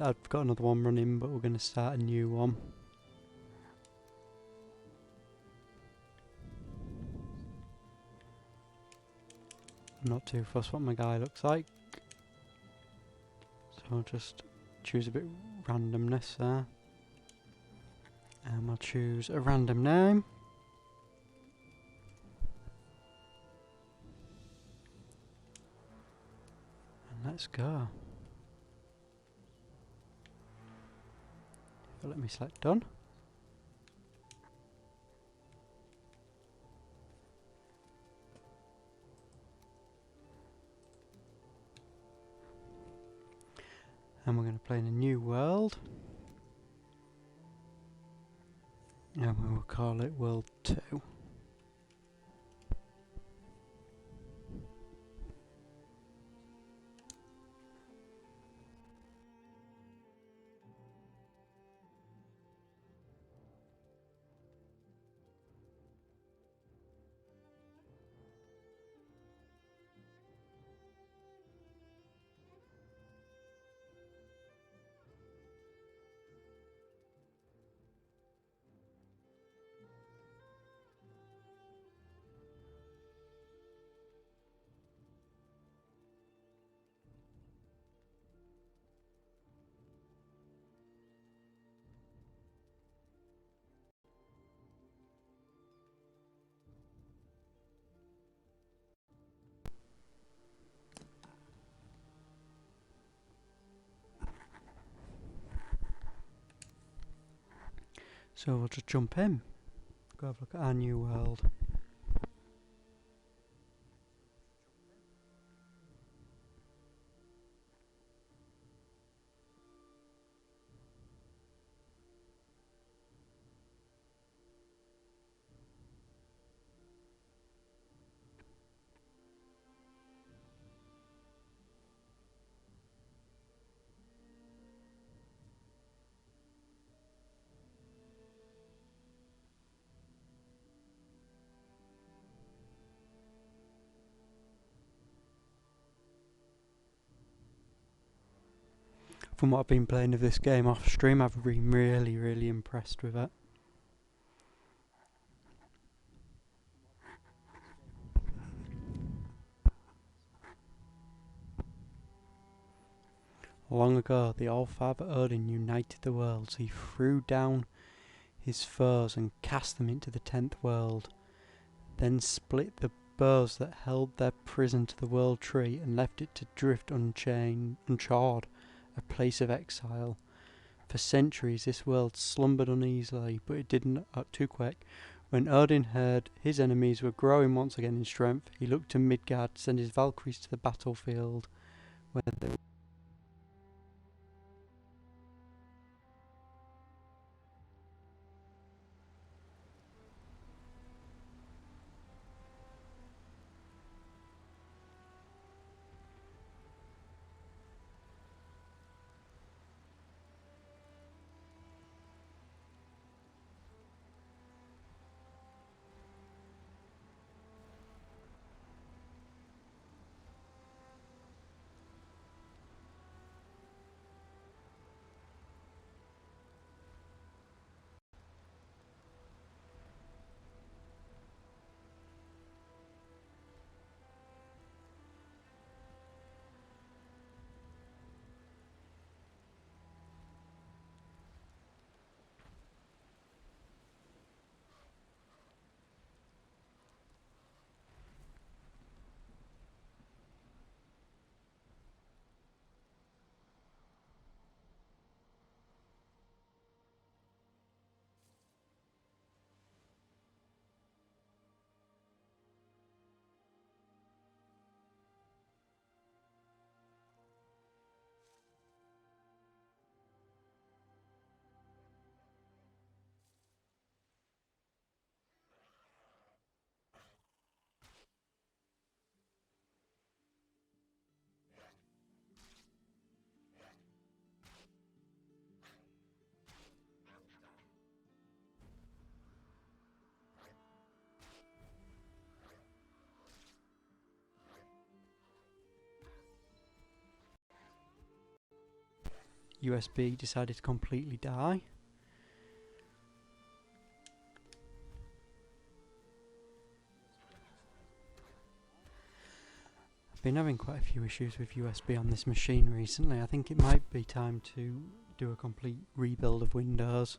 I've got another one running, but we're going to start a new one. I'm not too fussed what my guy looks like, so I'll just choose a bit randomness there. And I'll choose a random name. And let's go. Let me select done. And we're going to play in a new world. And we will call it World 2. So we'll just jump in, go have a look at our new world. From what I've been playing of this game off stream, I've been really impressed with it. Long ago, the All-Father Odin united the worlds. He threw down his foes and cast them into the 10th world, then split the bows that held their prison to the world tree and left it to drift uncharred, a place of exile. For centuries this world slumbered uneasily, but it didn't act too quick. When Odin heard his enemies were growing once again in strength, he looked to Midgard to send his Valkyries to the battlefield, where they USB decided to completely die. I've been having quite a few issues with USB on this machine recently. I think it might be time to do a complete rebuild of Windows.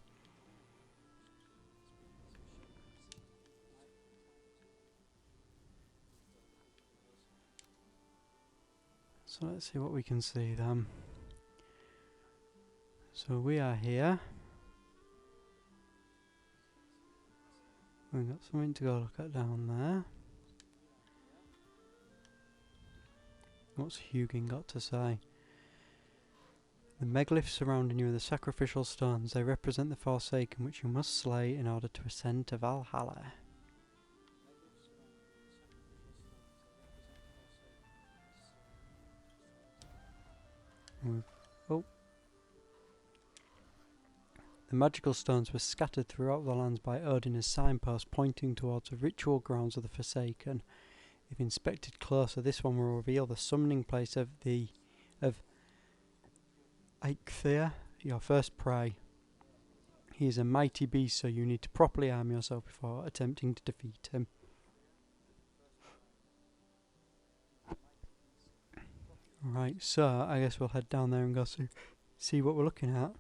So let's see what we can see then. So we are here. We've got something to go look at down there. What's Hugin got to say? The megalithes surrounding you are the Sacrificial Stones. They represent the Forsaken, which you must slay in order to ascend to Valhalla. Oh. The magical stones were scattered throughout the lands by Odin as signposts pointing towards the ritual grounds of the Forsaken. If inspected closer, this one will reveal the summoning place of Eikthyr, your first prey. He is a mighty beast, so you need to properly arm yourself before attempting to defeat him. Right, so I guess we'll head down there and go see what we're looking at.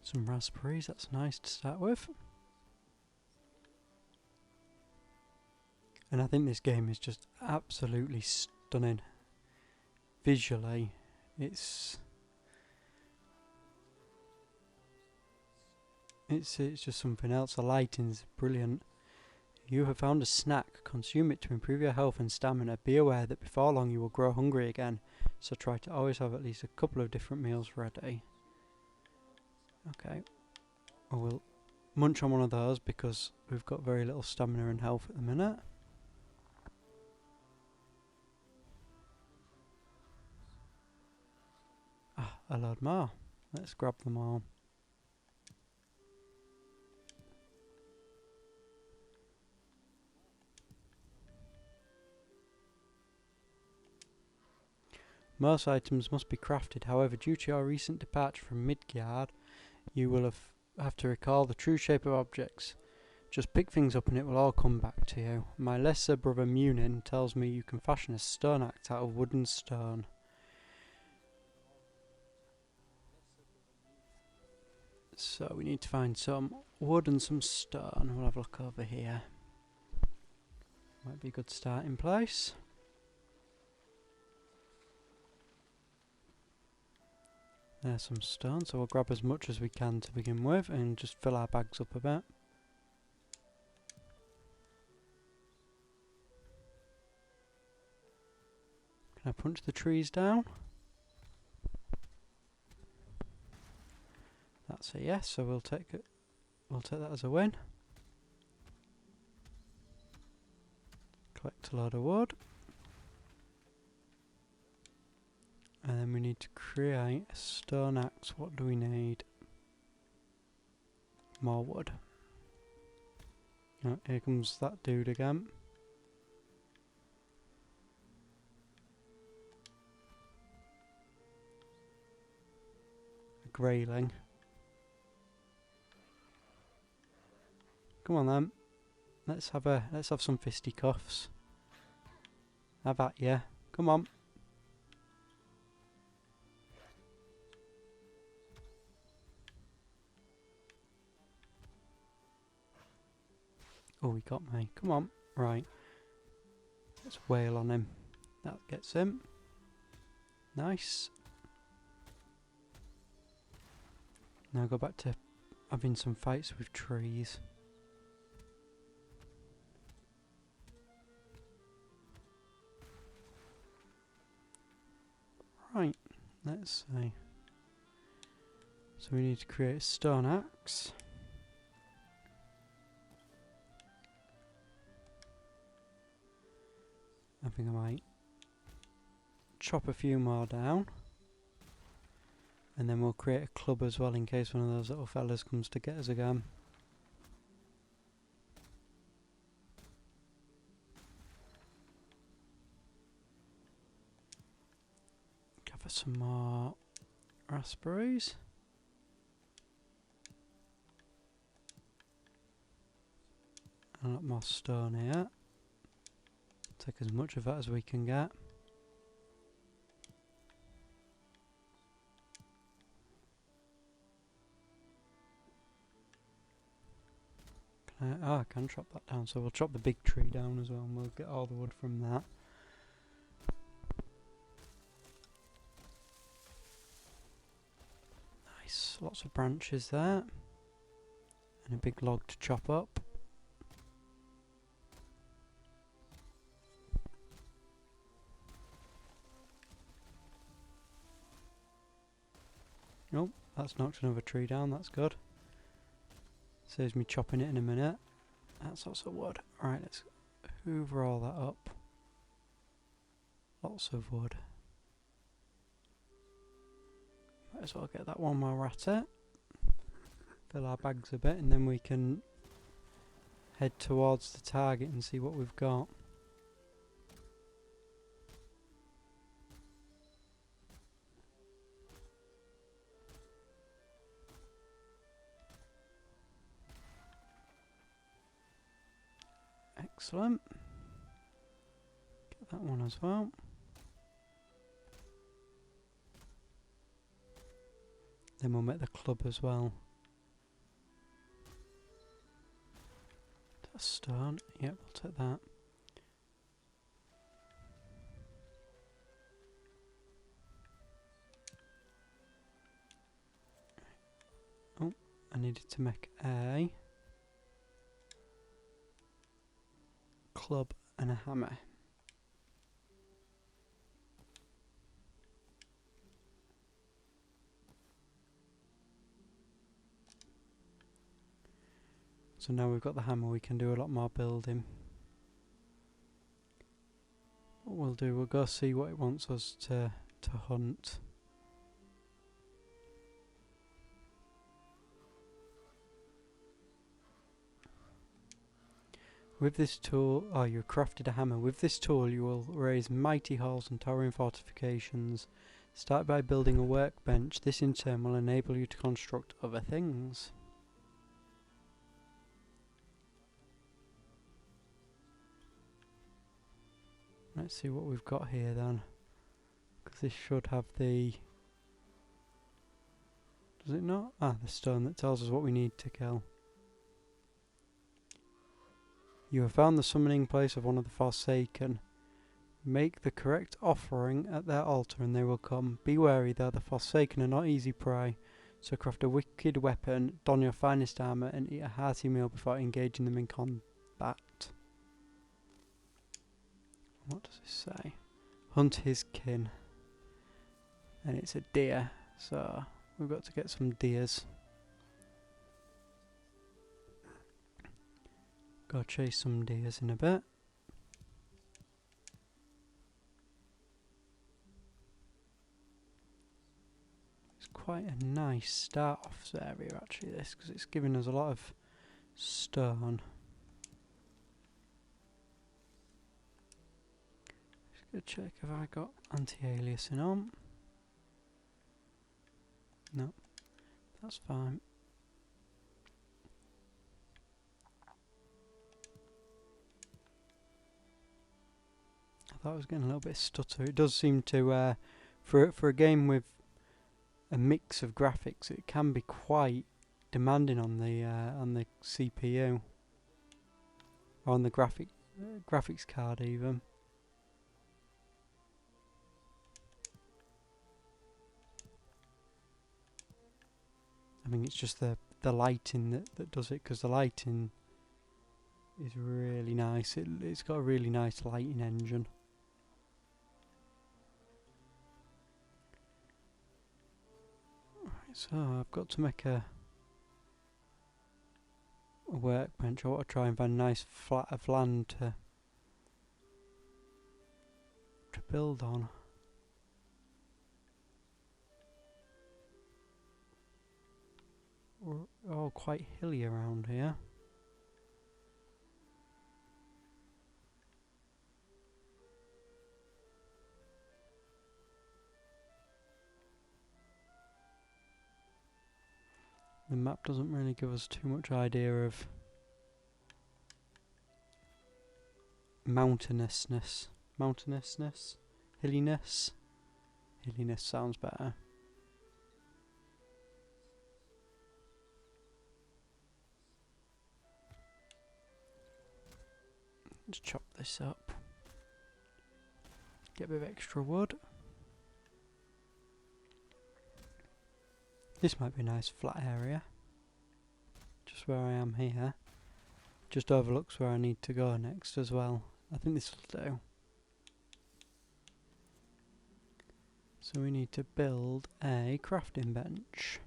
Some raspberries, that's nice to start with. And I think this game is just absolutely stunning. Visually, it's just something else. The lighting's brilliant. You have found a snack. Consume it to improve your health and stamina. Be aware that before long you will grow hungry again, so try to always have at least a couple of different meals ready. Okay, I will munch on one of those because we've got very little stamina and health at the minute. Ah, a load more. Let's grab them all. Most items must be crafted, however, due to your recent departure from Midgard, you will have to recall the true shape of objects. Just pick things up and it will all come back to you. My lesser brother Munin tells me you can fashion a stone axe out of wood and stone. So we need to find some wood and some stone. We'll have a look over here. Might be a good starting place. There's some stone, so we'll grab as much as we can to begin with and just fill our bags up a bit. Can I punch the trees down? That's a yes, so we'll take it. We'll take that as a win. Collect a load of wood. And then we need to create a stone axe. What do we need? More wood. Oh, here comes that dude again. A greyling. Come on then. Let's have some fisticuffs. Have at ya. Come on. Oh, he got me. Come on. Right. Let's wail on him. That gets him. Nice. Now go back to having some fights with trees. Right. Let's see. So we need to create a stone axe. I think I might chop a few more down, and then we'll create a club as well in case one of those little fellas comes to get us again. for some more raspberries. A lot more stone here. Take as much of that as we can get. I can chop that down, so we'll chop the big tree down as well and we'll get all the wood from that. Nice, lots of branches there. And a big log to chop up. Oh, that's knocked another tree down, that's good. Saves me chopping it in a minute. That's also wood. Right, let's hoover all that up. Lots of wood. Might as well get that one while we're at it. Fill our bags a bit and then we can head towards the target and see what we've got. Excellent. Get that one as well. Then we'll make the club as well. That's stone. Yep, we'll take that. Oh, I needed to make a club and a hammer. So now we've got the hammer, we can do a lot more building. What we'll do, we'll go see what it wants us to hunt. With this tool, you crafted a hammer. With this tool you will raise mighty halls and towering fortifications. Start by building a workbench. This in turn will enable you to construct other things. Let's see what we've got here then. Because this should have the... Does it not? Ah, the stone that tells us what we need to kill. You have found the summoning place of one of the Forsaken. Make the correct offering at their altar and they will come. Be wary though, the Forsaken are not easy prey. So craft a wicked weapon, don your finest armour and eat a hearty meal before engaging them in combat. What does this say? Hunt his kin. And it's a deer, so we've got to get some deers. Go chase some deers in a bit. It's quite a nice start off area actually this, because it's giving us a lot of stone. Just gonna check if I got anti-aliasing on. No, that's fine. I thought I was getting a little bit stutter. It does seem to, for a game with a mix of graphics, it can be quite demanding on the CPU or on the graphics card even. I think it's just the lighting that does it, because the lighting is really nice. It's got a really nice lighting engine. So I've got to make a workbench. I want to try and find a nice flat of land to build on. We're all quite hilly around here. The map doesn't really give us too much idea of mountainousness. Hilliness? Hilliness sounds better. Let's chop this up. Get a bit of extra wood. This might be a nice flat area. Just where I am here. Just overlooks where I need to go next as well. I think this will do. So we need to build a crafting bench.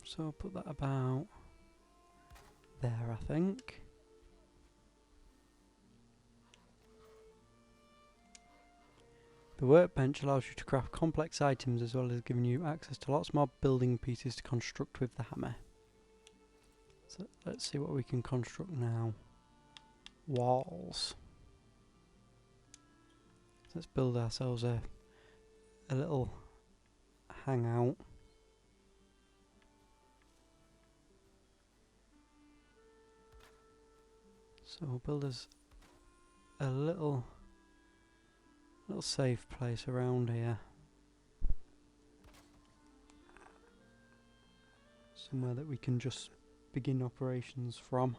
So I'll put that about there, I think. The workbench allows you to craft complex items as well as giving you access to lots more building pieces to construct with the hammer. So let's see what we can construct now. Walls. So let's build ourselves a little hangout. So we'll build us a little safe place around here. Somewhere that we can just begin operations from.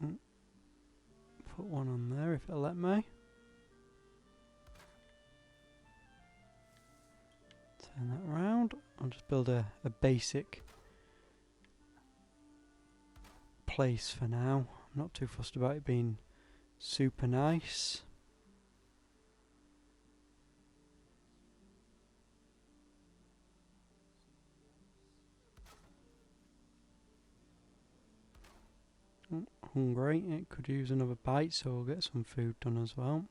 Put one on there if it'll let me. Turn that around. I'll just build a basic place for now. I'm not too fussed about it being super nice. Hungry, it could use another bite, so we'll get some food done as well.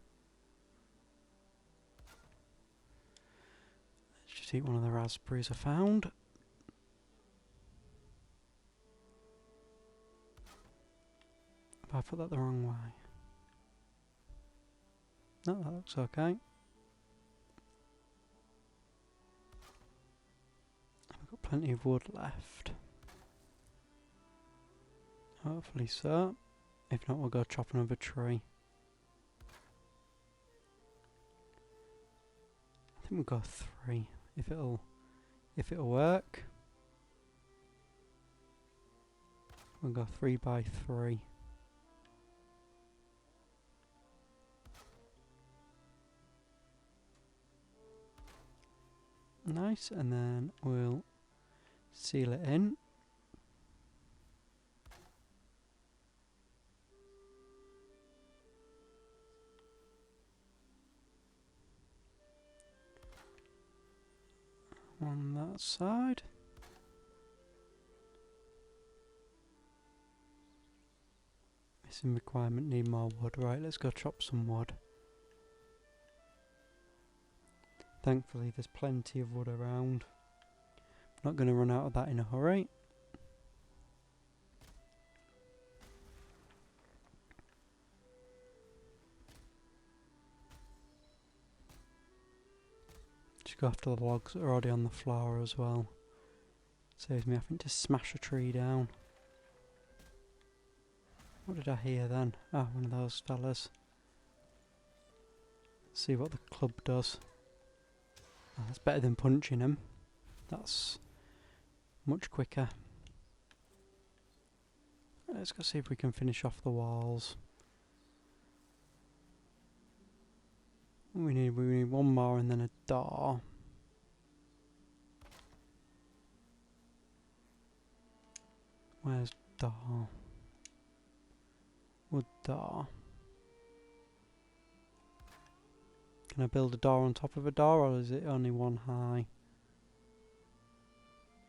Let's just eat one of the raspberries I found. Have I put that the wrong way? No, that looks okay. I've got plenty of wood left. Hopefully so. If not, we'll go chop another tree. I think we'll go 3 if it'll work. We'll go 3 by 3. Nice, and then we'll seal it in. On that side. Missing requirement, need more wood. Right, let's go chop some wood. Thankfully there's plenty of wood around. Not going to run out of that in a hurry. Just go after the logs that are already on the floor as well. Saves me having to smash a tree down. What did I hear then? Ah, one of those fellas. See what the club does. Oh, that's better than punching him. That's much quicker. Let's go see if we can finish off the walls. We need one more and then a door. Where's door? Wood door. Can I build a door on top of a door, or is it only one high?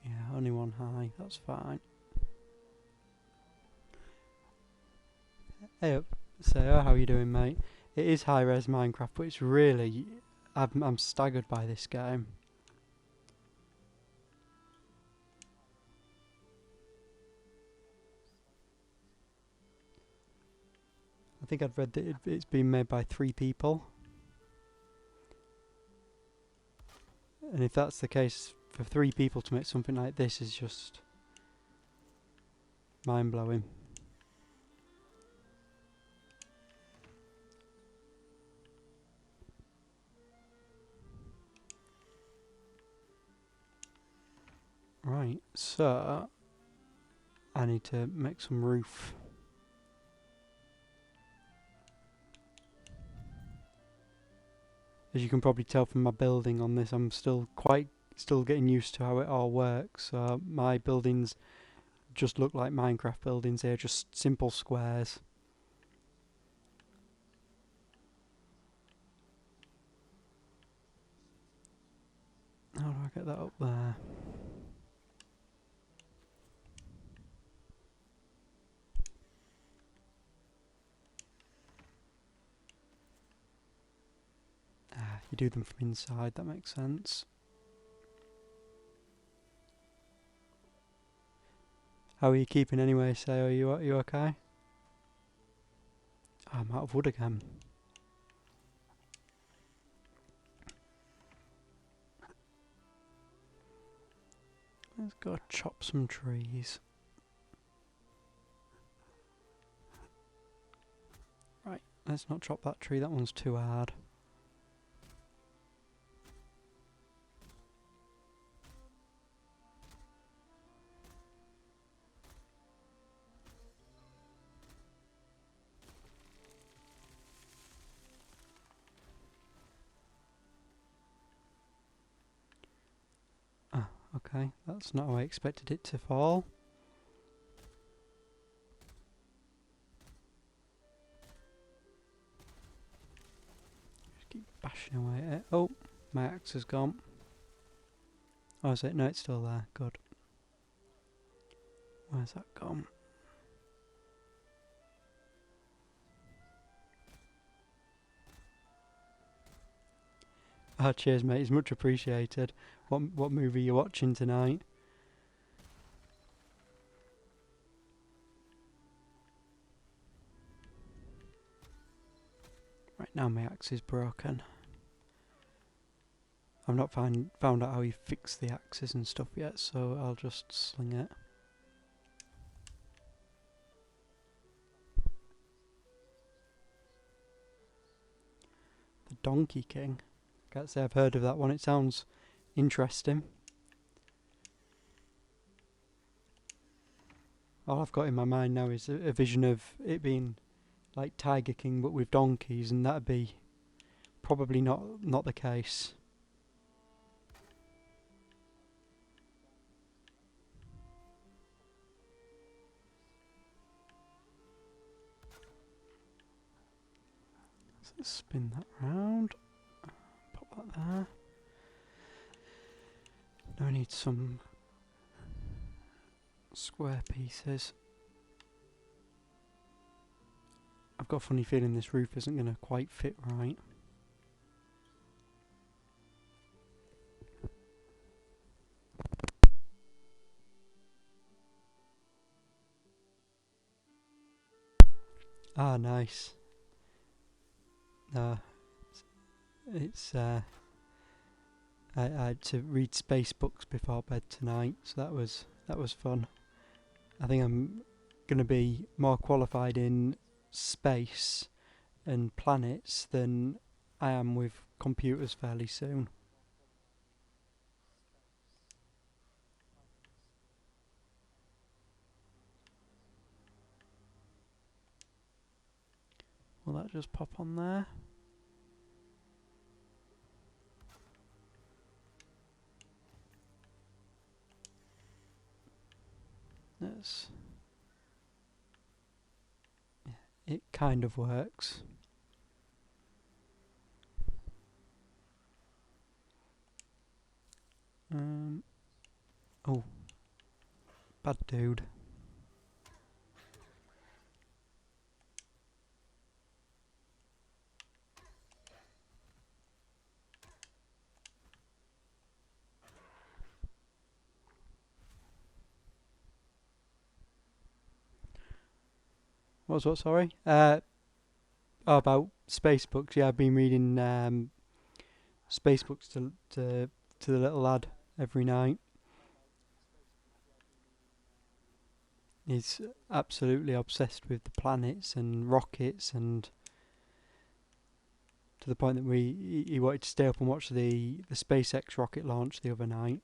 Yeah, only one high, that's fine. Hey up, so how you doing, mate? It is high-res Minecraft, but it's really... I'm staggered by this game. I think I'd read that it's been made by 3 people. And if that's the case, for 3 people to make something like this is just mind-blowing. Right, so I need to make some roof. As you can probably tell from my building on this, I'm still getting used to how it all works. So my buildings just look like Minecraft buildings. They're just simple squares. How do I get that up there? You do them from inside, that makes sense. How are you keeping anyway, Say? Are you okay? Oh, I'm out of wood again. Let's go chop some trees. Right, let's not chop that tree, that one's too hard. Ah, okay, that's not how I expected it to fall. Just keep bashing away at it. Oh, my axe has gone. Oh, is it? No, it's still there. Good. Where's that gone? Oh, cheers, mate. It's much appreciated. What movie are you watching tonight? Right now, my axe is broken. I've not found out how you fix the axes and stuff yet, so I'll just sling it. The Donkey King. Can't say I've heard of that one. It sounds interesting. All I've got in my mind now is a vision of it being like Tiger King but with donkeys, and that'd be probably not the case. So let's spin that round. Pop that there. Now I need some square pieces. I've got a funny feeling this roof isn't going to quite fit right. Ah, nice. It's I had to read space books before bed tonight, so that was fun. I think I'm going to be more qualified in space and planets than I am with computers fairly soon. Will that just pop on there? That's... It kind of works. Oh, bad dude. What was what, sorry? Oh, about space books. Yeah, I've been reading space books to the little lad every night. He's absolutely obsessed with the planets and rockets, and to the point that he wanted to stay up and watch the SpaceX rocket launch the other night.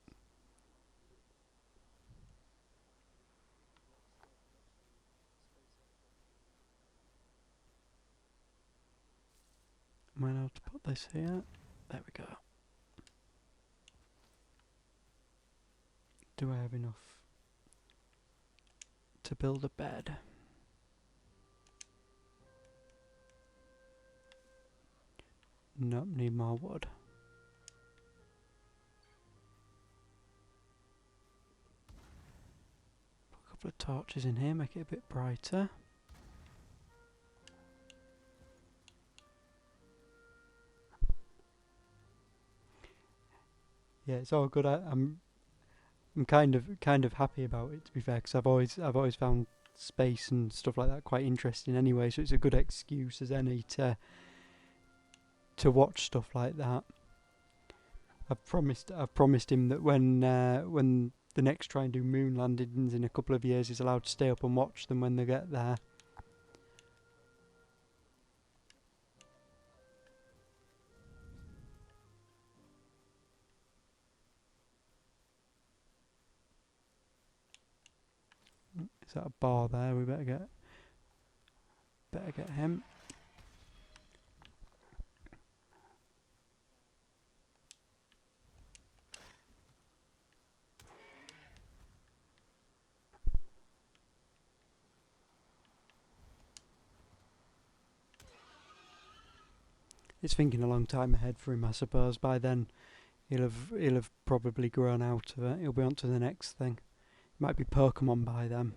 Am I allowed to put this here? There we go. Do I have enough to build a bed? Nope, need more wood. Put a couple of torches in here, make it a bit brighter. Yeah, it's all good. I'm kind of happy about it, to be fair, because I've always found space and stuff like that quite interesting anyway. So it's a good excuse as any to watch stuff like that. I've promised him that when the next try and do moon landings in a couple of years, he's allowed to stay up and watch them when they get there. Is that a bar there? We better get him. It's thinking a long time ahead for him, I suppose. By then, he'll have probably grown out of it. He'll be on to the next thing. Might be Pokemon by then.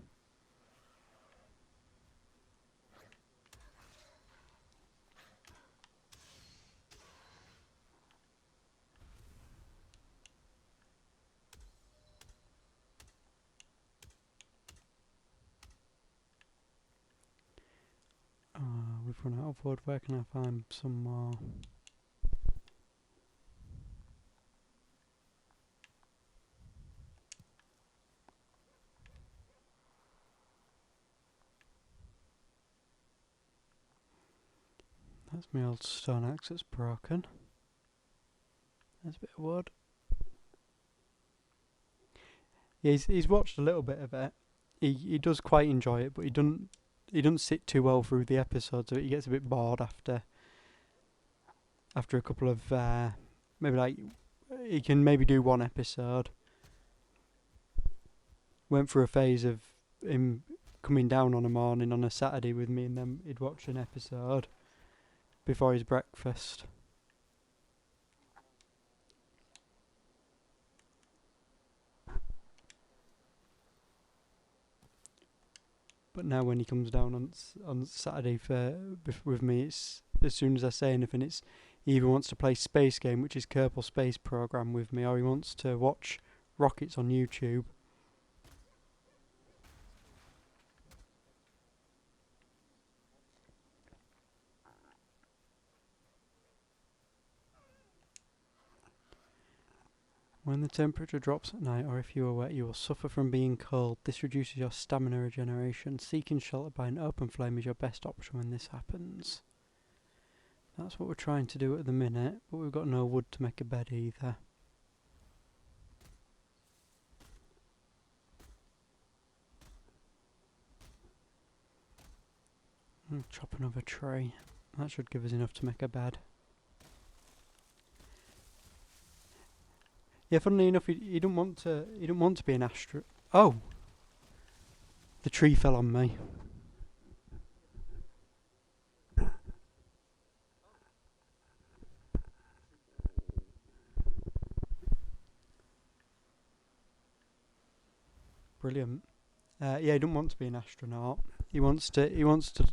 We've run out of wood. Where can I find some more? That's my old stone axe that's broken. There's a bit of wood. Yeah, he's watched a little bit of it. He does quite enjoy it, but he doesn't sit too well through the episodes of it. He gets a bit bored after a couple of maybe like he can maybe do one episode. Went through a phase of him coming down on a morning on a Saturday with me, and then he'd watch an episode before his breakfast. But now when he comes down on Saturday with me, it's as soon as I say anything, it's he either wants to play Space Game, which is Kerbal Space Program with me, or he wants to watch rockets on YouTube. When the temperature drops at night, or if you are wet, you will suffer from being cold. This reduces your stamina regeneration. Seeking shelter by an open flame is your best option when this happens. That's what we're trying to do at the minute, but we've got no wood to make a bed either. Chop another tree. That should give us enough to make a bed. Yeah, funnily enough, he didn't want to. He didn't want to be an astronaut. Oh, the tree fell on me. Brilliant. Yeah, he didn't want to be an astronaut. He wants to. He wants to.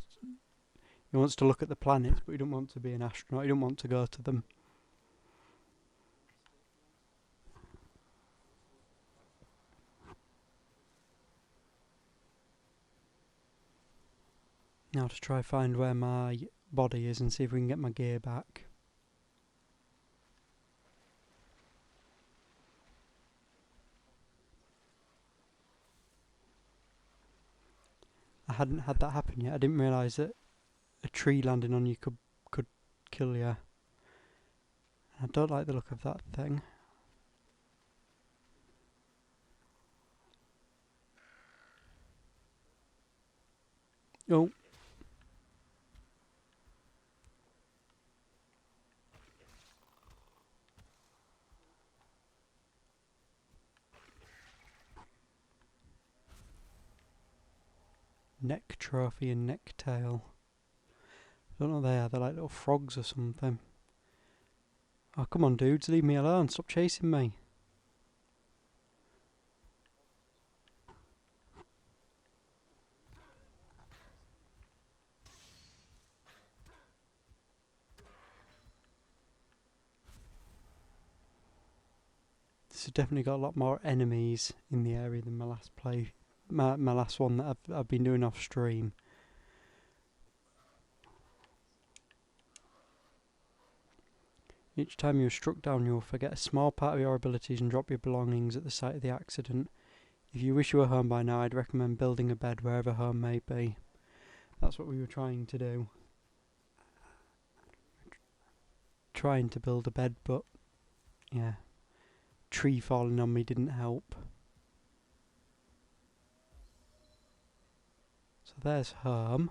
He wants to look at the planets, but he didn't want to be an astronaut. He didn't want to go to them. Now to try find where my body is and see if we can get my gear back. I hadn't had that happen yet. I didn't realise that a tree landing on you could kill you. I don't like the look of that thing. Oh. Neck trophy and neck tail. I don't know what they are. They're like little frogs or something. Oh, come on, dudes. Leave me alone. Stop chasing me. This has definitely got a lot more enemies in the area than my last play. My last one that I've been doing off stream. Each time you are struck down, you will forget a small part of your abilities and drop your belongings at the site of the accident. If you wish you were home by now, I'd recommend building a bed wherever home may be. That's what we were trying to do. Trying to build a bed, but yeah, tree falling on me didn't help. So there's home.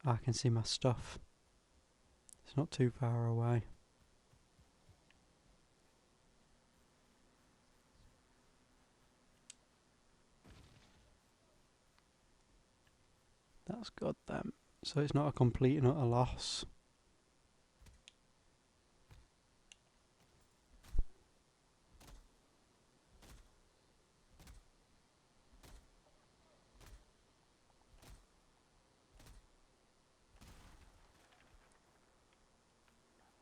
I can see my stuff. It's not too far away. That's good then. So it's not a complete and utter loss.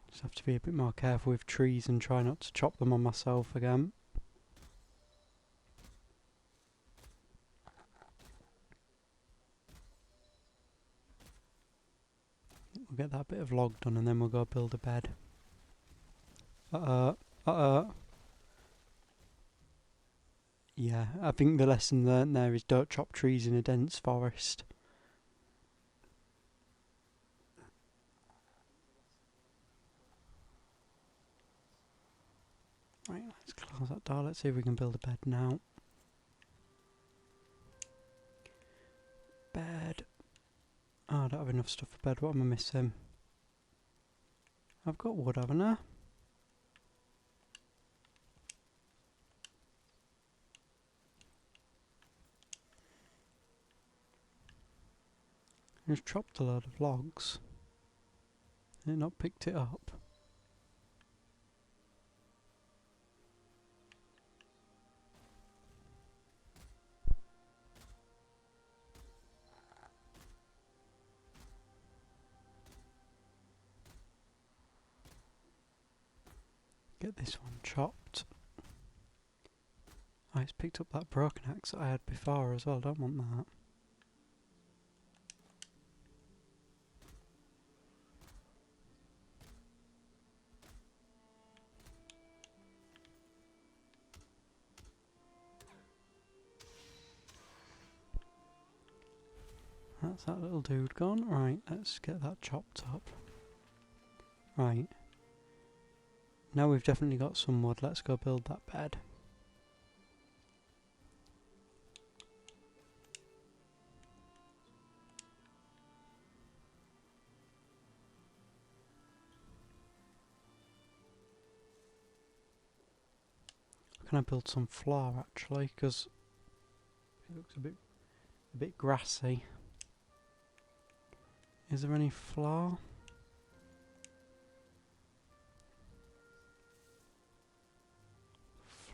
Just have to be a bit more careful with trees and try not to chop them on myself again. We'll get that bit of log done and then we'll go build a bed. Yeah, I think the lesson learnt there is don't chop trees in a dense forest. Right, let's close that door. Let's see if we can build a bed now. Bed. Oh, I don't have enough stuff for bed. What am I missing? I've got wood, haven't I? I just chopped a load of logs. And not picked it up. Get this one chopped. Oh, it's picked up that broken axe that I had before as well. Don't want that. That's that little dude gone. Right, let's get that chopped up. Right. Now we've definitely got some wood. Let's go build that bed. Can I build some floor actually? Because it looks a bit grassy. Is there any floor?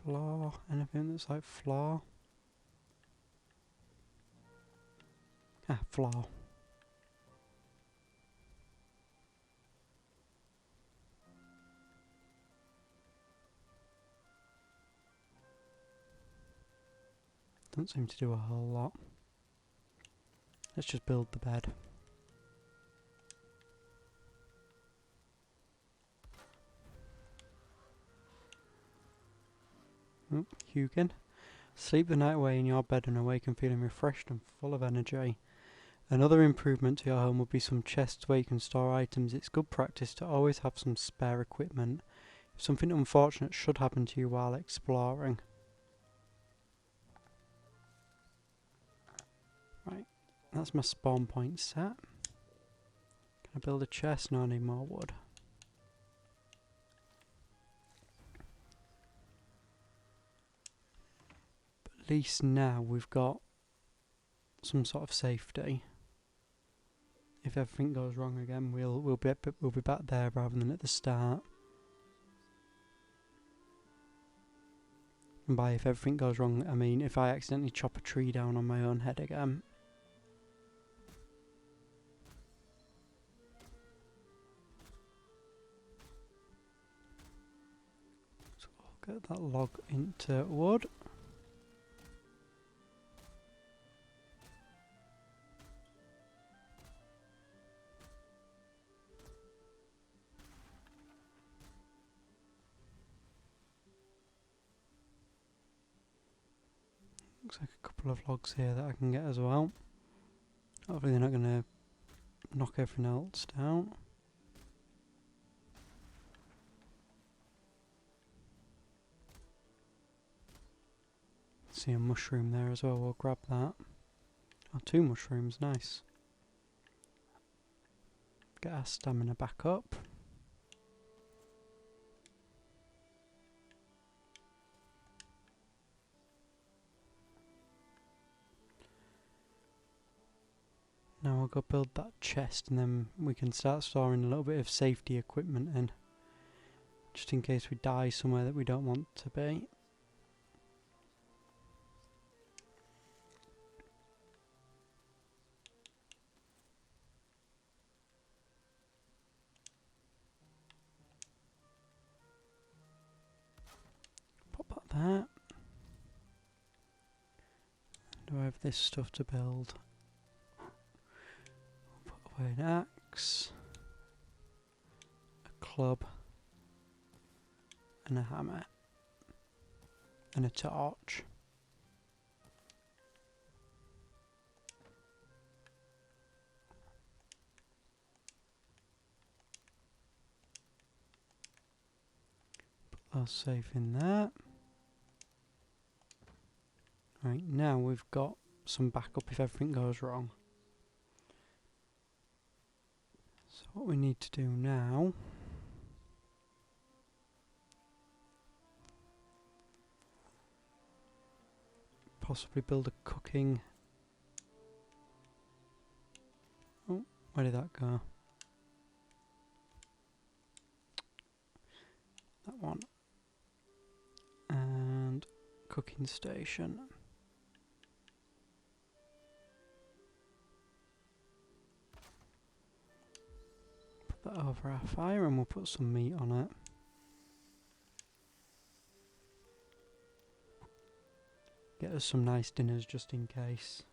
Floor? Anything that's like floor? Ah, floor. Don't seem to do a whole lot. Let's just build the bed. Hugin. Sleep the night away in your bed and awaken feeling refreshed and full of energy. Another improvement to your home would be some chests where you can store items. It's good practice to always have some spare equipment if something unfortunate should happen to you while exploring. Right, that's my spawn point set. Can I build a chest? No, I need more wood. But at least now we've got some sort of safety. If everything goes wrong again, we'll be back there rather than at the start. And by if everything goes wrong, I mean if I accidentally chop a tree down on my own head again. So I'll get that log into wood. Looks like a couple of logs here that I can get as well. Hopefully they're not going to knock everything else down. See a mushroom there as well, we'll grab that. Oh, 2 mushrooms, nice. Get our stamina back up. Now I'll go build that chest and then we can start storing a little bit of safety equipment in. Just in case we die somewhere that we don't want to be. Pop that there. Do I have this stuff to build? Put away an axe, a club, and a hammer, and a torch. Put those safe in there. Right, now we've got some backup if everything goes wrong. So what we need to do now possibly build a cooking. Oh, where did that go? That one. And cooking station. Put that over our fire and we'll put some meat on it. Get us some nice dinners just in case.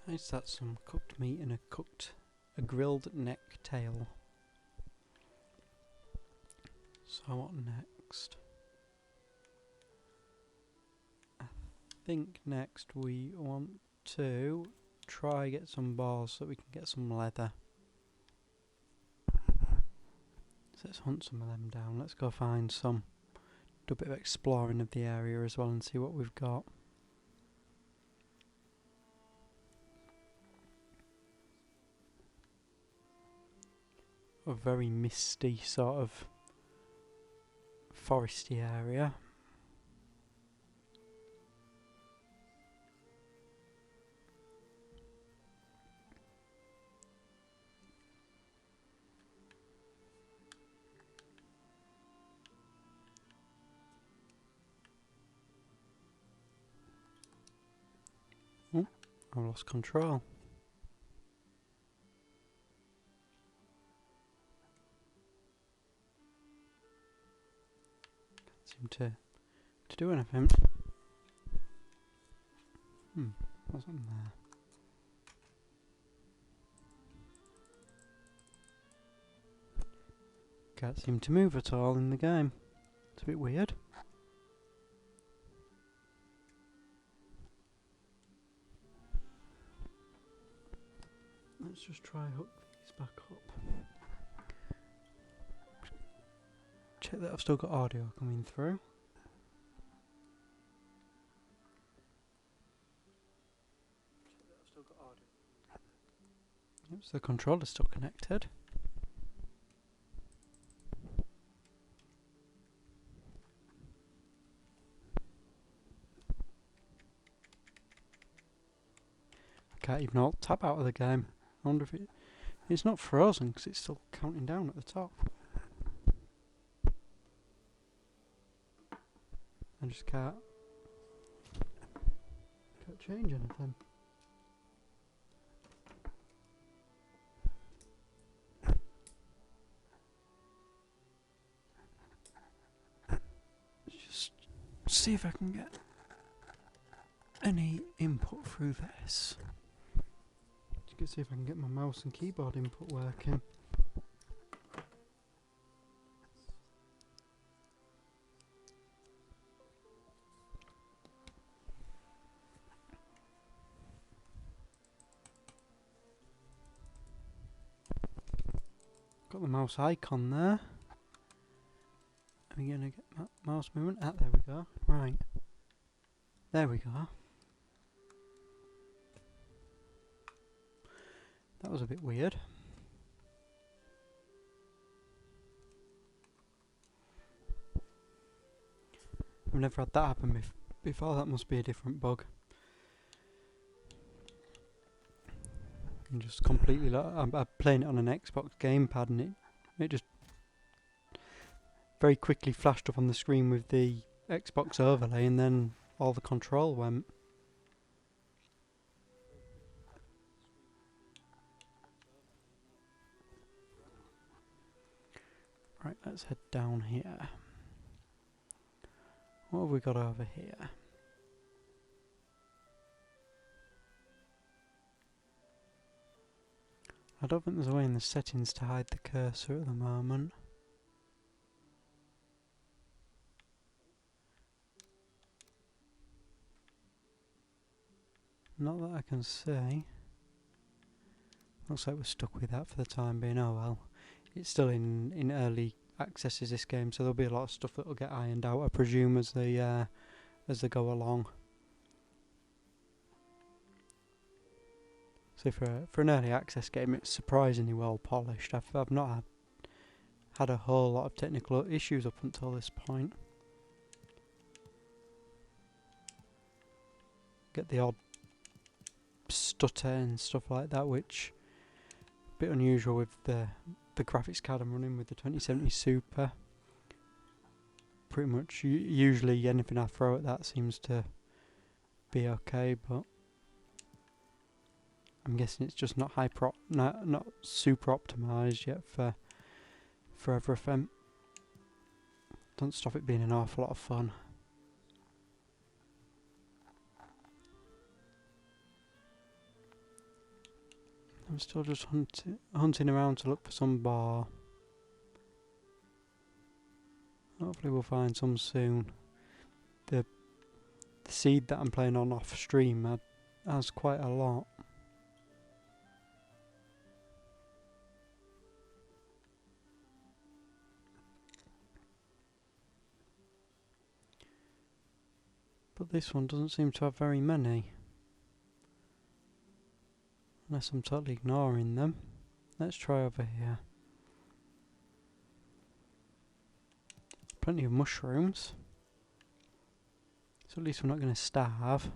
Nice, that's some cooked meat and a grilled neck tail. So what next? I think next we want to try get some bars so that we can get some leather. So let's hunt some of them down. Let's go find some. Do a bit of exploring of the area as well and see what we've got. A very misty sort of foresty area. Oh, I lost control. seem to do anything. What's on there? Can't seem to move at all in the game. It's a bit weird. Let's just try hook these back up. Check that I've still got audio coming through. Yep, so the controller's still connected. I can't even alt tab out of the game. I wonder if it's not frozen because it's still counting down at the top. I just can't change anything. Just see if I can get any input through this. Just see if I can get my mouse and keyboard input working. Got the mouse icon there. Are we gonna get mouse movement? Ah, there we go. Right. There we go. That was a bit weird. I've never had that happen before. That must be a different bug. And just completely like I'm playing it on an Xbox gamepad and it just very quickly flashed up on the screen with the Xbox overlay and then all the control went. Right, let's head down here. What have we got over here? I don't think there's a way in the settings to hide the cursor at the moment. Not that I can see. Looks like we're stuck with that for the time being. Oh well. It's still in early access as this game, so there'll be a lot of stuff that will get ironed out, I presume, as they go along. So for an early access game, it's surprisingly well polished. I've not had a whole lot of technical issues up until this point. Get the odd stutter and stuff like that, which a bit unusual with the graphics card I'm running with the 2070 Super. Pretty much usually anything I throw at that seems to be okay, but I'm guessing it's just not not super optimized yet for everything. Don't stop it being an awful lot of fun. I'm still just hunting around to look for some bar. Hopefully we'll find some soon. The seed that I'm playing on off stream has quite a lot. But this one doesn't seem to have very many. Unless I'm totally ignoring them. Let's try over here. Plenty of mushrooms. So at least we're not going to starve.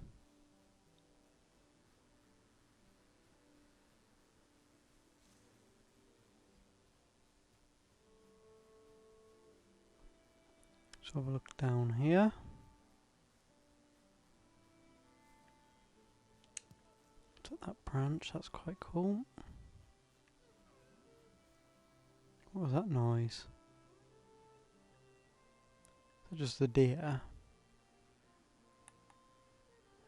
Let's have a look down here. That branch, that's quite cool. What was that noise? Just the deer.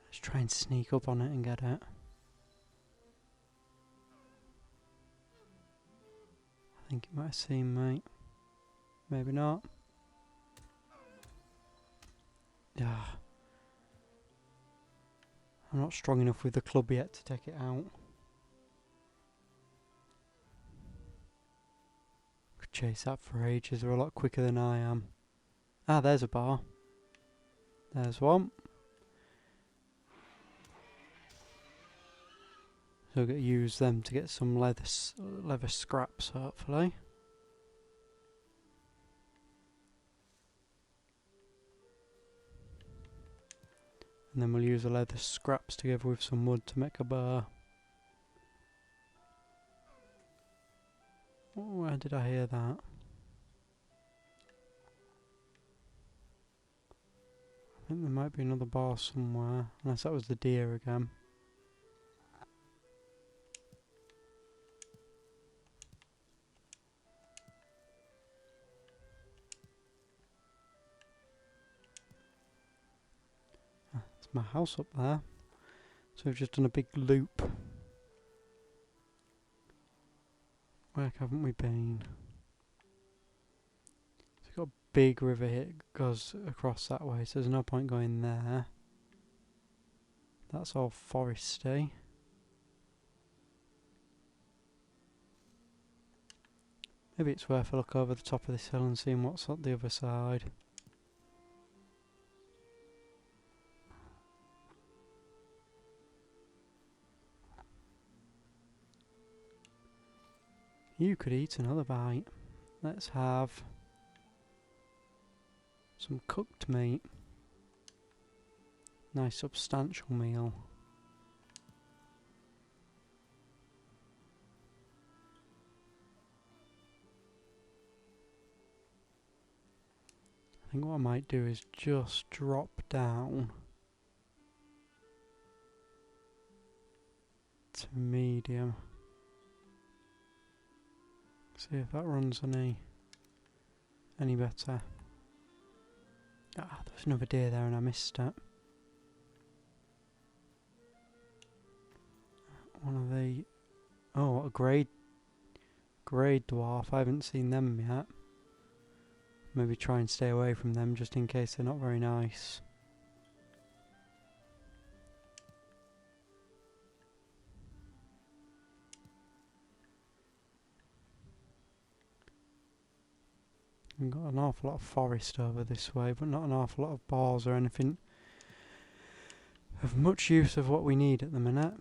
Let's try and sneak up on it and get it. I think it might have seen me. Maybe not. Yeah. I'm not strong enough with the club yet to take it out. Could chase that for ages. They're a lot quicker than I am. Ah, there's a bar. There's one. So I'm going to use them to get some leather scraps, hopefully. And then we'll use the leather scraps together with some wood to make a bar. Oh, where did I hear that? I think there might be another bar somewhere, unless that was the deer again. There's my house up there. So we've just done a big loop. Where haven't we been? So we've got a big river here, it goes across that way, so there's no point going there. That's all foresty. Maybe it's worth a look over the top of this hill and seeing what's on the other side. You could eat another bite. Let's have some cooked meat. Nice substantial meal. I think what I might do is just drop down to medium. See if that runs any better. Ah, there was another deer there and I missed it. One of the... Oh, a grey dwarf. I haven't seen them yet. Maybe try and stay away from them just in case they're not very nice. We've got an awful lot of forest over this way, but not an awful lot of bars or anything of much use of what we need at the minute.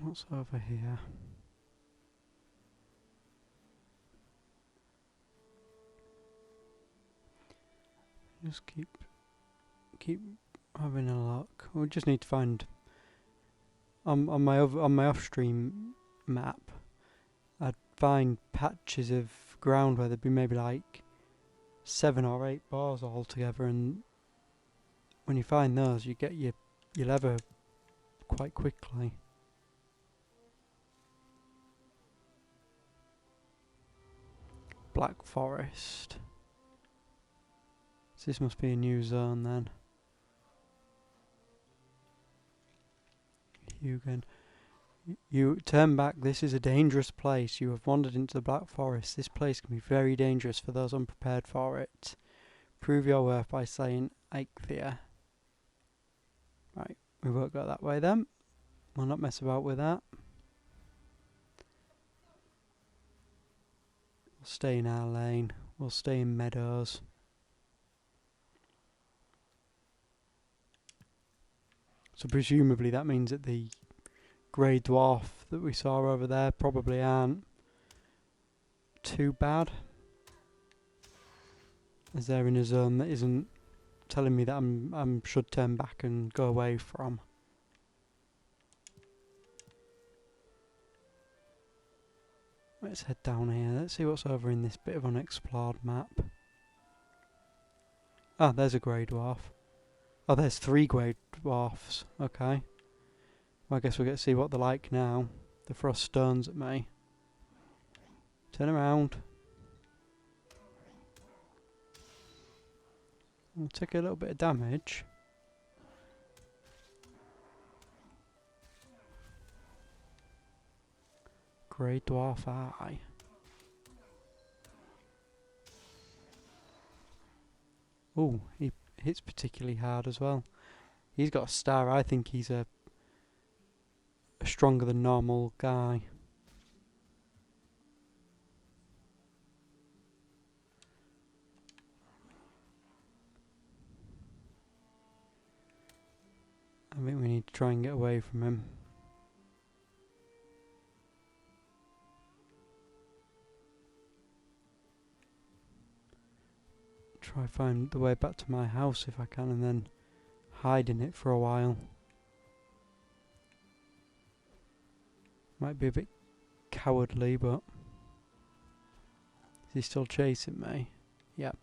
What's over here? Just keep having a look. We just need to find on my off-stream map. I'd find patches of ground where there'd be maybe like 7 or 8 bars all together, and when you find those, you get your leather quite quickly. Black Forest. So this must be a new zone then. You turn back. This is a dangerous place. You have wandered into the Black Forest. This place can be very dangerous for those unprepared for it. Prove your worth by slaying Eichthea. Right, we won't go that way then. We'll not mess about with that. We'll stay in our lane. We'll stay in meadows. So presumably that means that the grey dwarf that we saw over there probably aren't too bad, as they're in a zone that isn't telling me that I should turn back and go away from. Let's head down here. Let's see what's over in this bit of unexplored map. Ah, there's a grey dwarf. Oh, there's 3 grey dwarfs. Okay. Well, I guess we'll get to see what they're like now. The frost stones at me. Turn around. We'll take a little bit of damage. Grey Dwarf Eye. Ooh, he hits particularly hard as well. He's got a star. I think he's a stronger than normal guy. I think we need to try and get away from him. Try find the way back to my house if I can, and then hide in it for a while. Might be a bit cowardly, but is he still chasing me? Yep.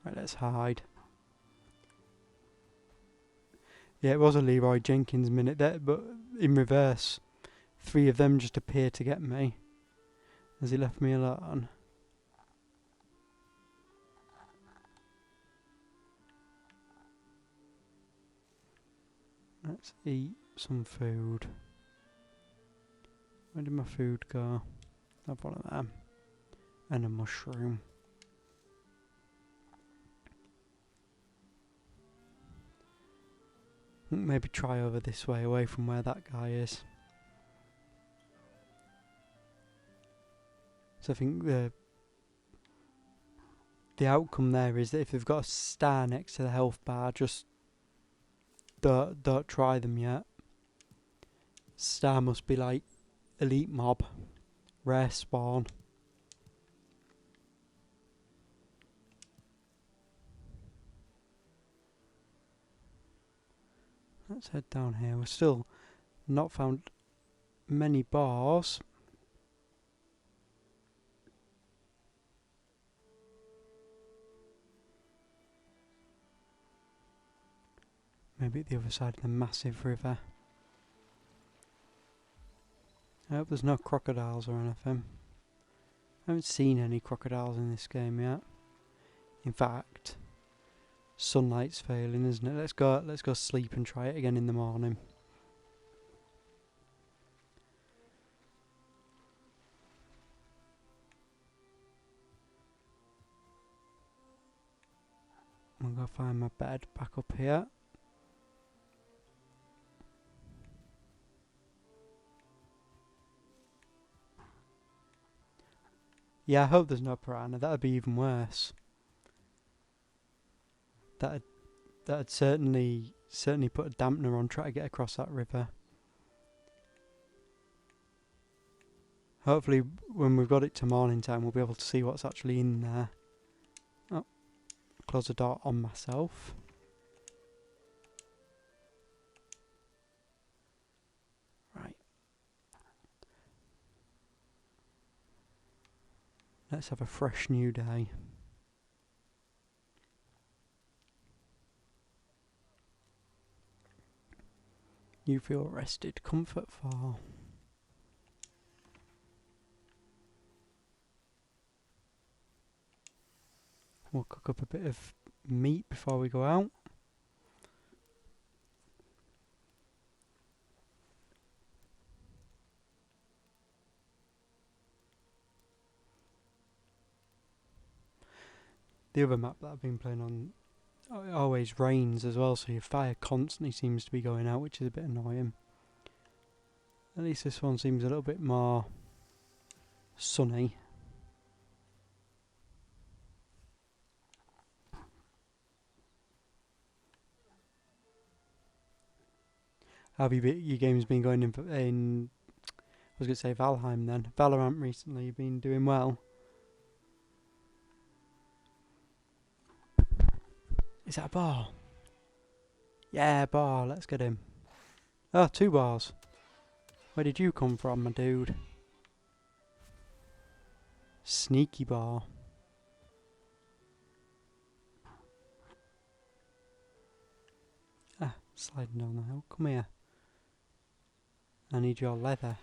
Right, let's hide. Yeah, it was a Leroy Jenkins minute there, but in reverse. 3 of them just appeared to get me as he left me alone. Let's eat some food. Where did my food go? Have one of them. And a mushroom. Maybe try over this way, away from where that guy is. So I think the outcome there is that if they've got a star next to the health bar, just don't try them yet. Star must be like elite mob, rare spawn. Let's head down here. We're still not found many bars. Maybe at the other side of the massive river. I hope there's no crocodiles or anything. I haven't seen any crocodiles in this game yet. In fact, sunlight's failing, isn't it? Let's go sleep and try it again in the morning. I'm gonna find my bed back up here. Yeah, I hope there's no piranha. That'd be even worse. That'd certainly put a dampener on trying to get across that river. Hopefully, when we've got it to morning time, we'll be able to see what's actually in there. Oh, close the door on myself. Right. Let's have a fresh new day. You feel rested. Comfort 4. We'll cook up a bit of meat before we go out. The other map that I've been playing on, it always rains as well, so your fire constantly seems to be going out, which is a bit annoying. At least this one seems a little bit more sunny. How have your game's been going in I was going to say Valheim then. Valorant recently, you've been doing well. Is that a bar? Yeah, bar, let's get him. Oh, 2 bars. Where did you come from, my dude? Sneaky bar. Ah, sliding down the hill. Come here. I need your leather.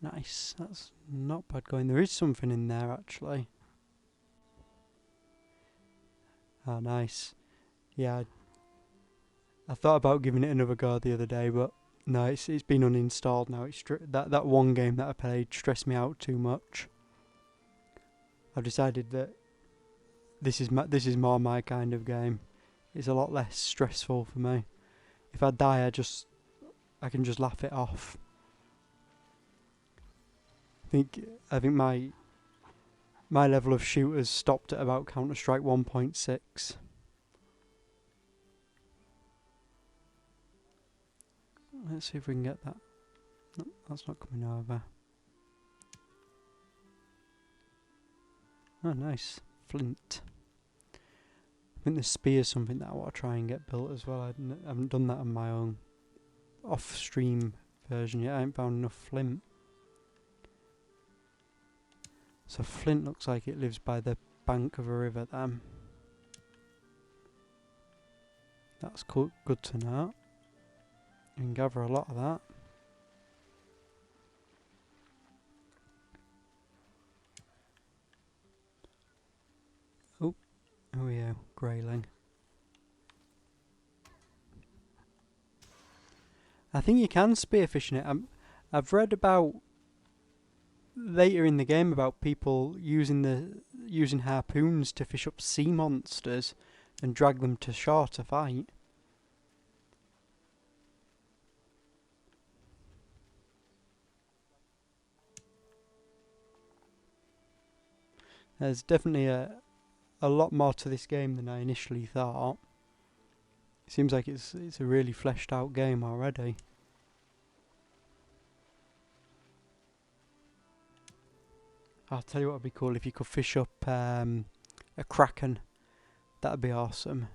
Nice, that's not bad going. There is something in there actually. Oh, nice. Yeah, I thought about giving it another go the other day, but no, it's been uninstalled now. That one game that I played stressed me out too much. I've decided that this is more my kind of game. It's a lot less stressful for me. If I die, I can just laugh it off. I think my level of shooters stopped at about Counter-Strike 1.6. Let's see if we can get that. No, that's not coming over. Oh, nice. Flint. I think the spear is something that I want to try and get built as well. I haven't done that on my own off-stream version yet. I haven't found enough flint. So flint looks like it lives by the bank of a river then. That's cool, good to know. You can gather a lot of that. Oh, who are you? Greyling. I think you can spearfish in it. I've read about later in the game about people using harpoons to fish up sea monsters and drag them to shore to fight. There's definitely a lot more to this game than I initially thought. It seems like it's a really fleshed out game already. I'll tell you what would be cool if you could fish up a kraken. That'd be awesome.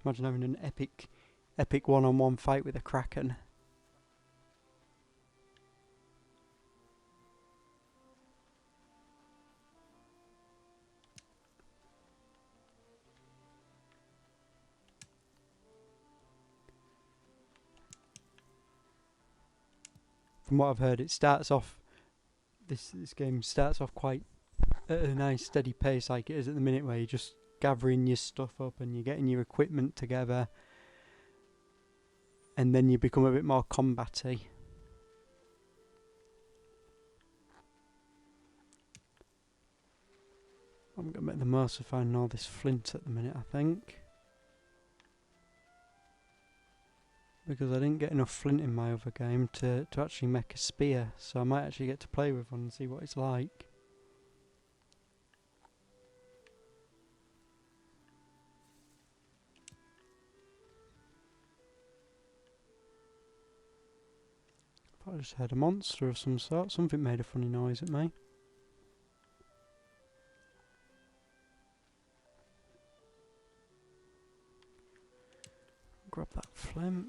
Imagine having an epic one-on-one fight with a kraken. From what I've heard, it starts off. This game starts off quite at a nice steady pace, like it is at the minute, where you're just gathering your stuff up and you're getting your equipment together, and then you become a bit more combat-y. I'm gonna make the most of finding all this flint at the minute, I think. Because I didn't get enough flint in my other game to actually make a spear, so I might actually get to play with one and see what it's like. I thought I just heard a monster of some sort. Something made a funny noise at me. Grab that flint.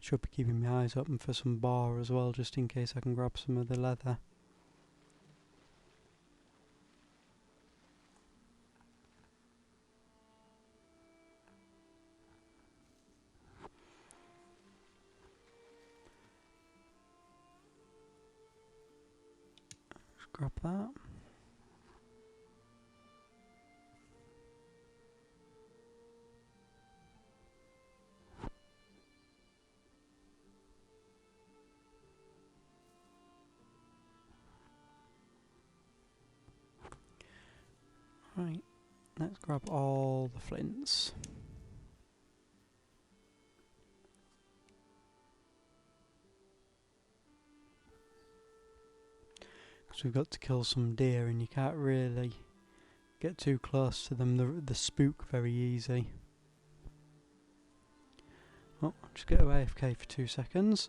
Should be keeping my eyes open for some bar as well, just in case I can grab some of the leather. Just grab that. Right, let's grab all the flints. Because we've got to kill some deer and you can't really get too close to them, the spook very easy. Oh, just get away AFK for 2 seconds.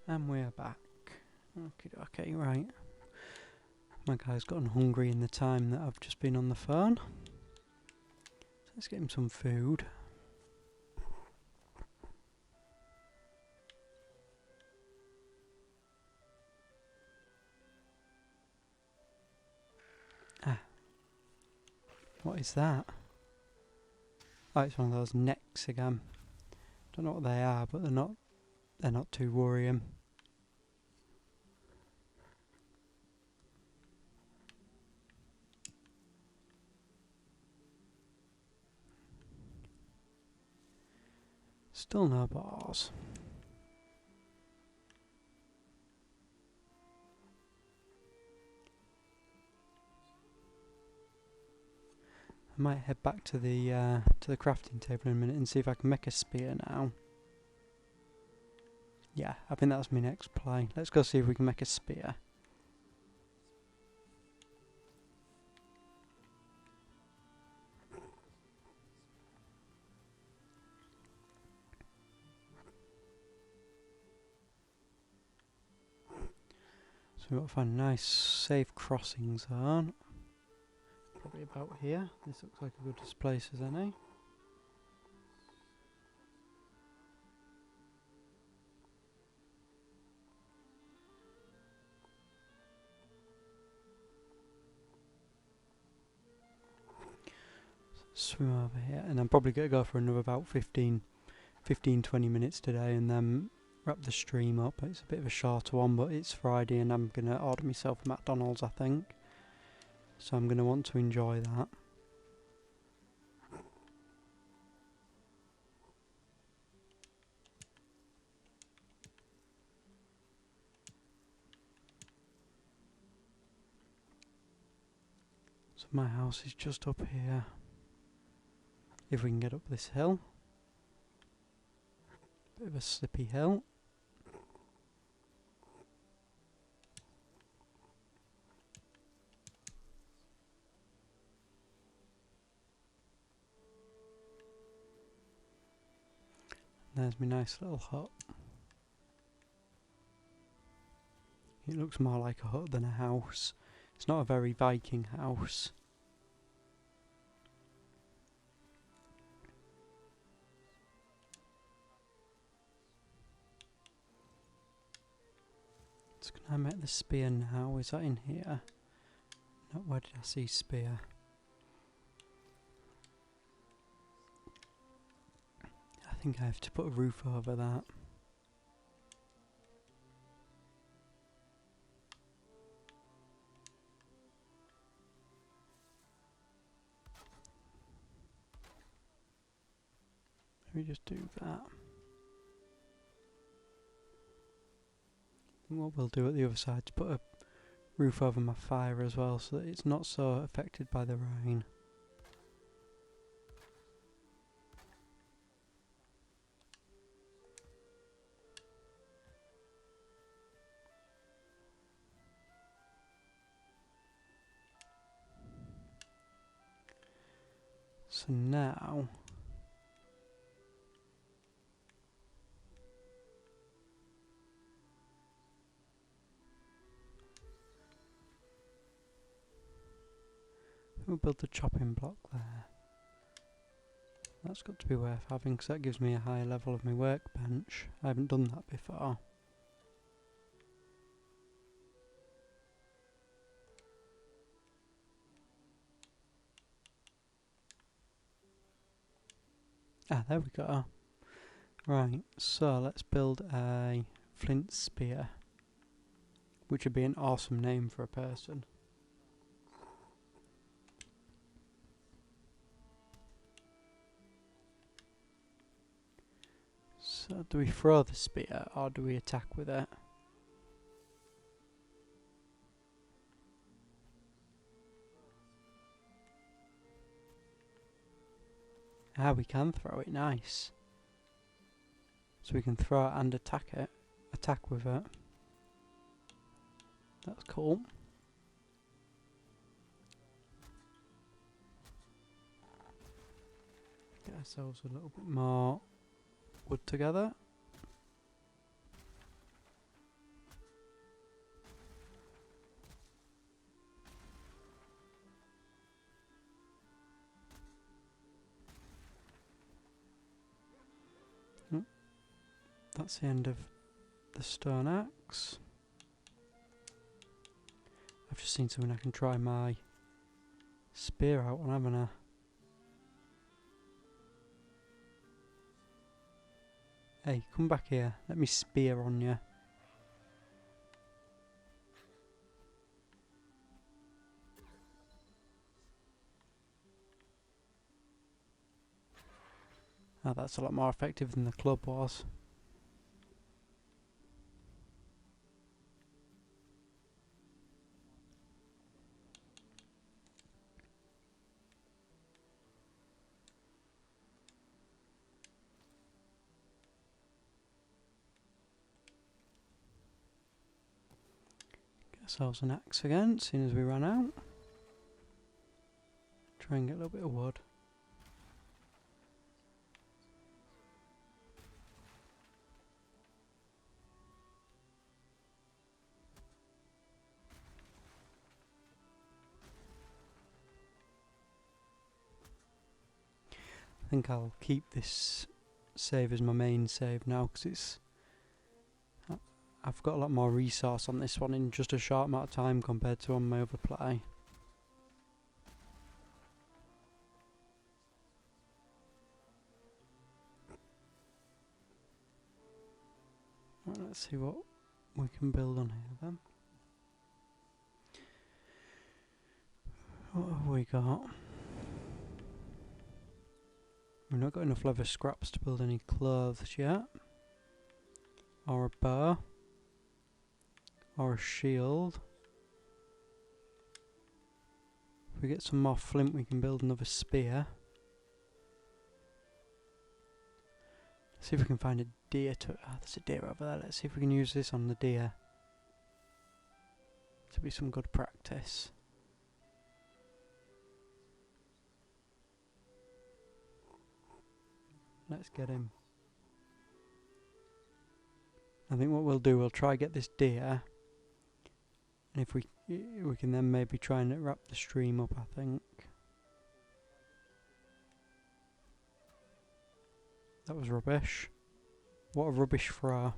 And we're back. Okay, right. My guy's gotten hungry in the time that I've just been on the phone. So let's get him some food. What is that? Oh, it's one of those necks again. Don't know what they are, but they're not too worrying. Still no bars. I might head back to the crafting table in a minute and see if I can make a spear now. Yeah, I think that's my next play. Let's go see if we can make a spear. So we've got to find a nice safe crossing zone. Probably about here. This looks like a good place as any. Swim over here, and I'm probably going to go for another about 15-20 minutes today and then wrap the stream up. It's a bit of a shorter one, but it's Friday and I'm going to order myself a McDonald's, I think. So I'm going to want to enjoy that. So my house is just up here. If we can get up this hill. Bit of a slippy hill. There's my nice little hut. It looks more like a hut than a house. It's not a very Viking house. So can I make the spear now? Is that in here? No, where did I see spear? I think I have to put a roof over that. Let me just do that. And what we'll do at the other side is put a roof over my fire as well so that it's not so affected by the rain. So now we'll build the chopping block there. That's got to be worth having because that gives me a higher level of my workbench. I haven't done that before. Ah, there we go. Right, so let's build a Flint Spear, which would be an awesome name for a person. So do we throw the spear or do we attack with it? Ah, we can throw it, nice. So we can throw it and attack with it. That's cool. Get ourselves a little bit more wood together. That's the end of the stone axe. I've just seen something I can try my spear out on, haven't I? Hey, come back here. Let me spear on you. Oh, that's a lot more effective than the club was. Get ourselves an axe again, as soon as we run out. Try and get a little bit of wood. I think I'll keep this save as my main save now, because I've got a lot more resource on this one in just a short amount of time compared to on my other play. Right, let's see what we can build on here then. What have we got? We've not got enough leather scraps to build any clothes yet. Or a bow. Or a shield. If we get some more flint, we can build another spear. Let's see if we can find a deer to... Oh, there's a deer over there. Let's see if we can use this on the deer. To be some good practice. Let's get him. I think what we'll do, we'll try get this deer. And if we can then maybe try and wrap the stream up, I think. That was rubbish. What a rubbish throw.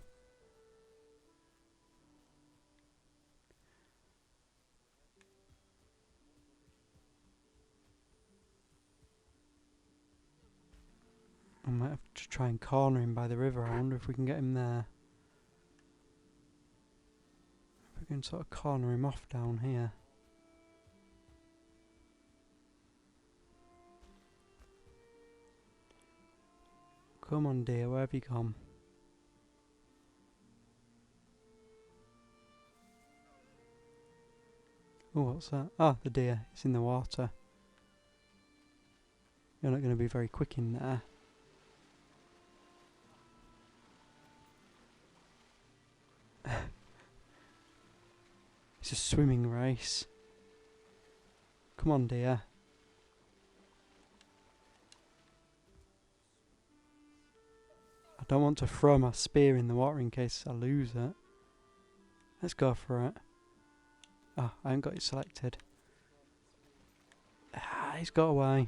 I might have to try and corner him by the river. I wonder if we can get him there. If we can sort of corner him off down here. Come on, dear, where have you gone? Oh, what's that? Ah, the deer. It's in the water. You're not going to be very quick in there. It's a swimming race. Come on, dear. I don't want to throw my spear in the water in case I lose it. Let's go for it. Ah, I haven't got it selected. Ah, he's got away.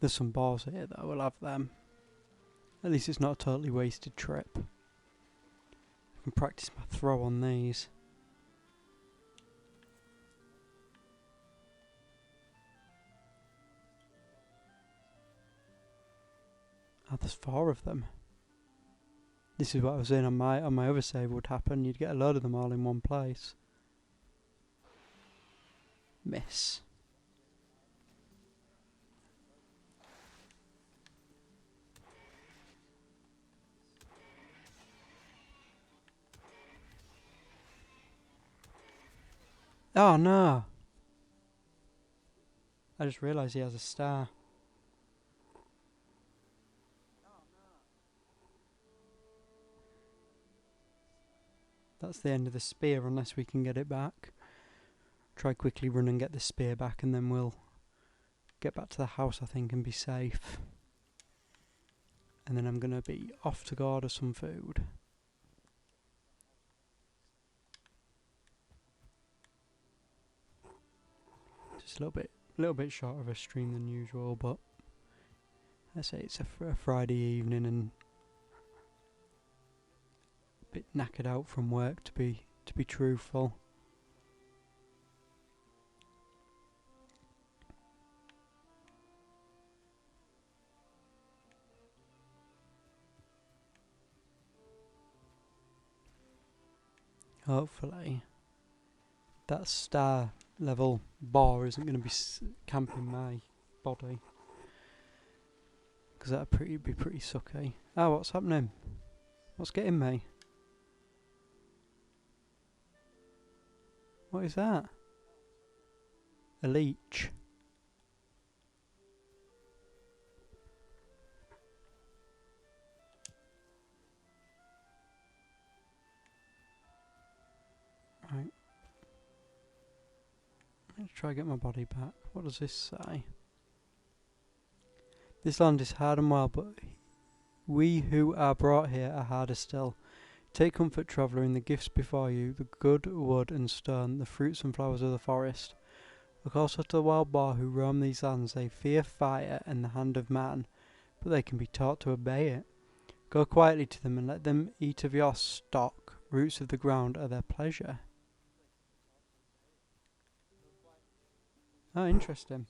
There's some balls here though, we'll have them. At least it's not a totally wasted trip. I can practice my throw on these. Oh, there's 4 of them. This is what I was saying on my other save would happen. You'd get a load of them all in one place. Miss. Oh no! I just realised he has a star. That's the end of the spear unless we can get it back. Try quickly run and get the spear back and then we'll get back to the house I think and be safe. And then I'm going to be off to go order some food. Just a little bit shorter of a stream than usual, but I say it's a Friday evening and bit knackered out from work, to be truthful. Hopefully that star level bar isn't going to be camping my body, because that'd be pretty sucky. Oh, what's happening? What's getting me? What is that? A leech. Right. Let's try to get my body back. What does this say? This land is hard and wild, but we who are brought here are harder still. Take comfort, traveller, in the gifts before you, the good wood and stone, the fruits and flowers of the forest. Look also to the wild boar who roam these lands. They fear fire and the hand of man, but they can be taught to obey it. Go quietly to them and let them eat of your stock. Roots of the ground are their pleasure. Oh, interesting.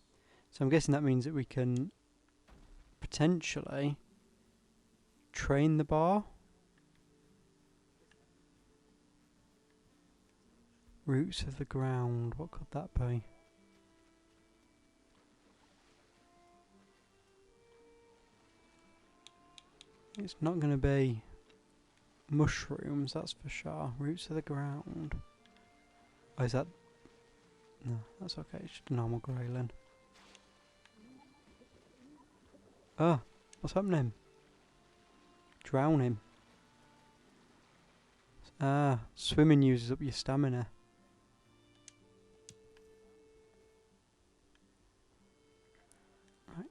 So I'm guessing that means that we can potentially train the bar. Roots of the ground, what could that be? It's not going to be mushrooms, that's for sure. Roots of the ground. Oh, is that... No, that's okay, it's just a normal greyling. Oh, what's happening? Drowning. Ah, swimming uses up your stamina. Right.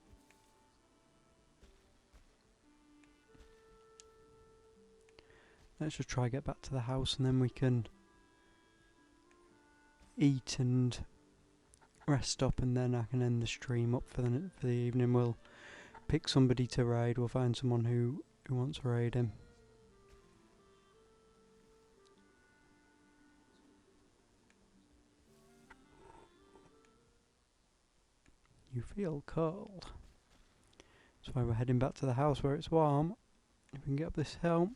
Let's just try to get back to the house and then we can eat and rest up, and then I can end the stream up for the evening. We'll pick somebody to raid. We'll find someone who wants to raid him. You feel cold. That's why we're heading back to the house where it's warm. If we can get up this hill.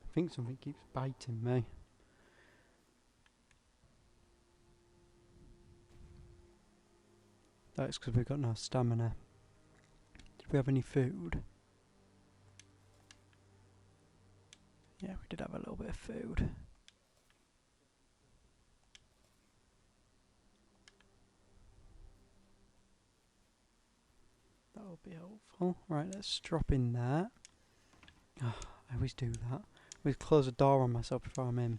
I think something keeps biting me. That's because we've got no stamina. Did we have any food? Yeah, we did have a little bit of food. That will be helpful. Right, let's drop in there. Oh, I always do that. We close the door on myself before I'm in.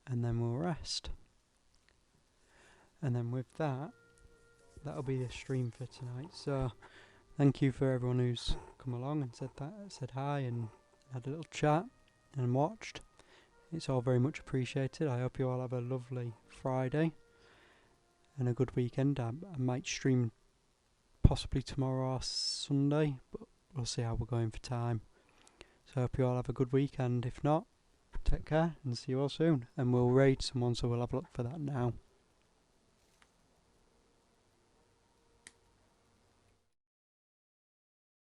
And then we'll rest. And then with that, that'll be the stream for tonight. So thank you for everyone who's come along and said hi and had a little chat and watched. It's all very much appreciated. I hope you all have a lovely Friday and a good weekend. I might stream possibly tomorrow or Sunday, but we'll see how we're going for time. So I hope you all have a good weekend. If not, take care and see you all soon. And we'll raid someone, so we'll have a look for that now.